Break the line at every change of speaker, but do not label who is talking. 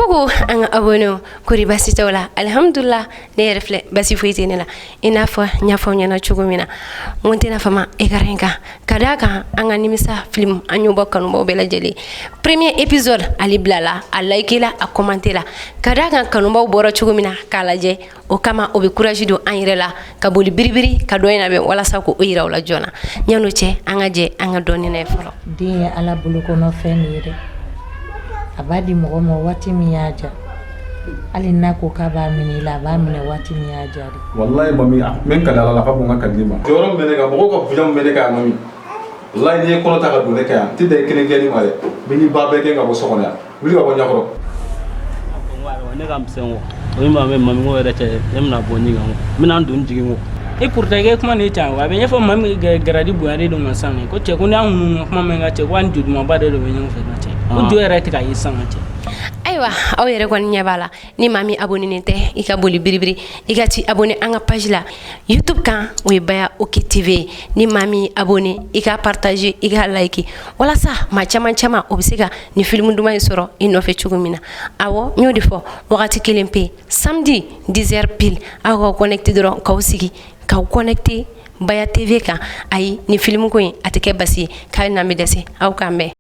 Koko an abonné kuri basi tawla alhamdulillah ne refle basi foyite ne la ina fa nya fa nya na chugo mina monte na fama e garenka kadaka an nimisa film anyo bakkan bo bela jeli premier épisode ali blala a like la a commenter la kadaka kanu bo boro chugo mina kala je o kama o be courage do an yire la ka boli biribiri ka do ina be wala sa ko o yira wala jona nyano che an je an doni na folo
din ala bulu ko no fenire abadi mo wati miyaja ali nako ka ba mini la ba mini wati miyaja
wallahi mami men ka dala la fa bonga kalima joro mene ga mo ko fulam mene ka mami wallahi ni ko ta ka dole ka ti de kene geni mare bini ba be ke ga bo sokona wuli ga bo nyakoro
ne ga msengo o ma me mami ngo re che emna bo ni ga mina ndun jigi ngo e pourtant ke kuma ne cha wa be nyefo mami gradi buari do masane ko che ko na hunu kuma me ga che wan judu ma ba de do be nyefo na che o do era tika yisanga che
aywa aw yere kon nyabala ni mami abonné nete ika boli biribiri ika ti abonné anga page la youtube kan we baya OK TV ni mami abonné ika partager ika like wala sa ma chama obisega ni film duma yisoro ino fe chugumina awo nyodi fo wakati kelempe samedi 10h pile awo connecté doron kawsigi ka connecté baya TV kan ay ni film ko atike basi kay na mi dese aw kambe